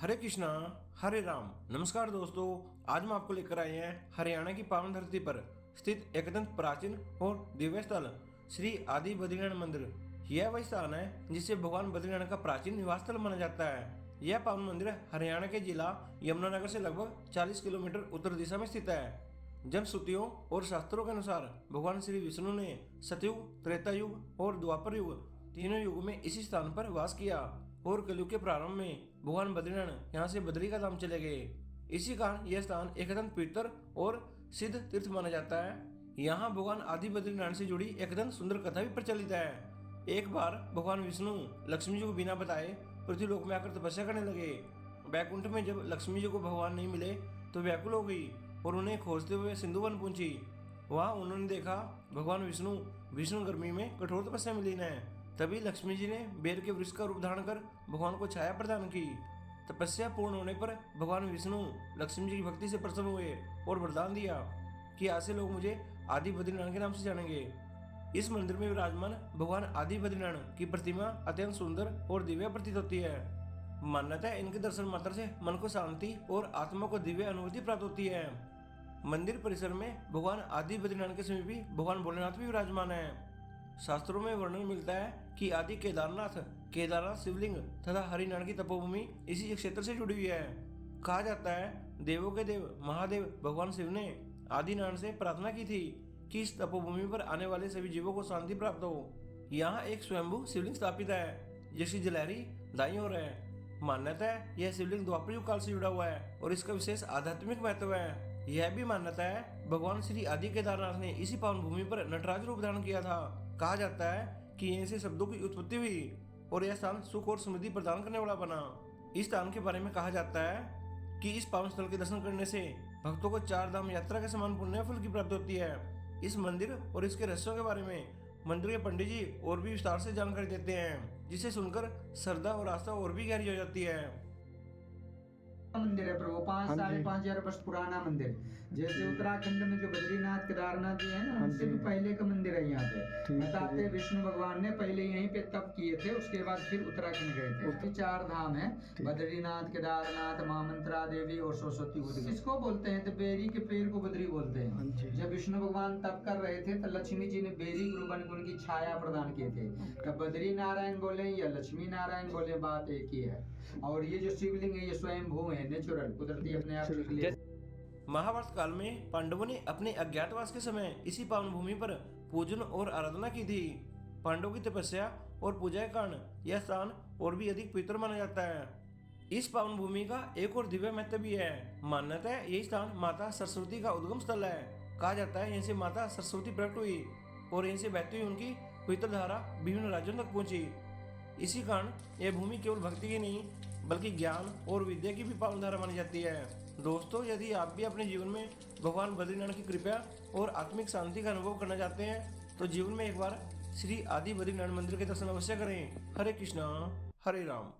हरे कृष्णा हरे राम। नमस्कार दोस्तों, आज हम आपको लेकर आए हैं हरियाणा की पावन धरती पर स्थित एक अत्यंत प्राचीन और दिव्य स्थल श्री आदि बद्रीनाथ मंदिर। यह वही स्थान है जिसे भगवान बद्रीनाथ का प्राचीन निवास स्थल माना जाता है। यह पावन मंदिर हरियाणा के जिला यमुनानगर से लगभग 40 किलोमीटर उत्तर दिशा में स्थित है। जनश्रुतियों और शास्त्रों के अनुसार भगवान श्री विष्णु ने सतयुग, त्रेता युग और द्वापर युग तीनों युग में इसी स्थान पर वास किया और कलयुग के प्रारंभ में भगवान बद्रीनाथ यहाँ से बद्री का धाम चले गए। इसी कारण यह स्थान एक अत्यंत पवित्र और सिद्ध तीर्थ माना जाता है। यहाँ भगवान आदि बद्रीनाथ से जुड़ी एक अत्यंत सुंदर कथा भी प्रचलित है। एक बार भगवान विष्णु लक्ष्मी जी को बिना बताए पृथ्वी लोक में आकर तपस्या करने लगे। बैकुंठ में जब लक्ष्मी जी को भगवान नहीं मिले तो व्याकुल हो गई और उन्हें खोजते हुए सिंधु वन पहुंची। वहाँ उन्होंने देखा भगवान विष्णु गर्मी में कठोर तपस्या में लीन है। तभी लक्ष्मी जी ने बेर के वृक्ष का रूप धारण कर भगवान को छाया प्रदान की। तपस्या पूर्ण होने पर भगवान विष्णु लक्ष्मी जी की भक्ति से प्रसन्न हुए और वरदान दिया कि आज से लोग मुझे आदि बद्रीनाथ के नाम से जानेंगे। इस मंदिर में विराजमान भगवान आदि बद्रीनाथ की प्रतिमा अत्यंत सुंदर और दिव्य प्रतीत होती है। मान्यता है इनके दर्शन मात्र से मन को शांति और आत्मा को दिव्य अनुभूति प्राप्त होती है। मंदिर परिसर में भगवान आदि बद्रीनाथ के समीप भी भगवान भोलेनाथ भी विराजमान है। शास्त्रों में वर्णन मिलता है कि आदि केदारनाथ शिवलिंग तथा हरिनारायण की तपोभूमि इसी क्षेत्र से जुड़ी हुई है। कहा जाता है देवों के देव महादेव भगवान शिव ने आदिनारायण से प्रार्थना की थी कि इस तपोभूमि पर आने वाले सभी जीवों को शांति प्राप्त हो। यहाँ एक स्वयंभू शिवलिंग स्थापित है जिसकी जलहरी दाईं ओर है। मान्यता है यह शिवलिंग द्वापर युग काल से जुड़ा हुआ है और इसका विशेष आध्यात्मिक महत्व है। यह भी मान्यता है भगवान श्री आदि केदारनाथ ने इसी पावन भूमि पर नटराज रूप धारण किया था। कहा जाता है कि यहीं से शब्दों की उत्पत्ति हुई और यह स्थान सुख और समृद्धि प्रदान करने वाला बना। इस स्थान के बारे में कहा जाता है कि इस पावन स्थल के दर्शन करने से भक्तों को 4 धाम यात्रा के समान पुण्य फल की प्राप्ति होती है। इस मंदिर और इसके रहस्यों के बारे में मंदिर के पंडित जी और भी विस्तार से जानकारी देते हैं, जिसे सुनकर श्रद्धा और आस्था और भी गहरी हो जाती है। मंदिर है प्रभु, 5,500 वर्ष पुराना मंदिर। जैसे उत्तराखंड में जो बद्रीनाथ केदारनाथ जी है ना, उनसे भी पहले का मंदिर है यहाँ पे। बताते विष्णु भगवान ने पहले यहीं पे तप किए थे, उसके बाद फिर उत्तराखंड गए थे। उसके 4 धाम है, बद्रीनाथ, केदारनाथ, मामंत्रा देवी और सरस्वती बुद्ध। इसको बोलते हैं तो बेरी के पेड़ को बद्री बोलते हैं। जब विष्णु भगवान तप कर रहे थे तो लक्ष्मी जी ने बेरी के रूप में उनकी छाया प्रदान किए थे। कब बद्री नारायण बोले या लक्ष्मी नारायण बोले, बात एक ही है। और ये जो शिवलिंग है ये स्वयंभू है, नेचुरल, कुदरती अपने आप निकले। महाभारत काल में पांडवों ने अपने अज्ञातवास के समय इसी पावन भूमि पर पूजन और आराधना की थी। पांडवों की तपस्या और पूजा के कारण यह स्थान और भी अधिक पवित्र माना जाता है। इस पावन भूमि का एक और दिव्य महत्व भी है। मान्यता है यही स्थान माता सरस्वती का उद्गम स्थल है। कहा जाता है यहीं से माता सरस्वती प्रकट हुई और यहीं से बहती हुई उनकी पवित्र धारा विभिन्न राज्यों तक पहुंची। इसी कारण यह भूमि केवल भक्ति की नहीं बल्कि ज्ञान और विद्या की भी पावन धारा मानी जाती है। दोस्तों, यदि आप भी अपने जीवन में भगवान बद्रीनाथ की कृपा और आत्मिक शांति का अनुभव करना चाहते हैं तो जीवन में एक बार श्री आदि बद्रीनाथ मंदिर के दर्शन अवश्य करें। हरे कृष्णा हरे राम।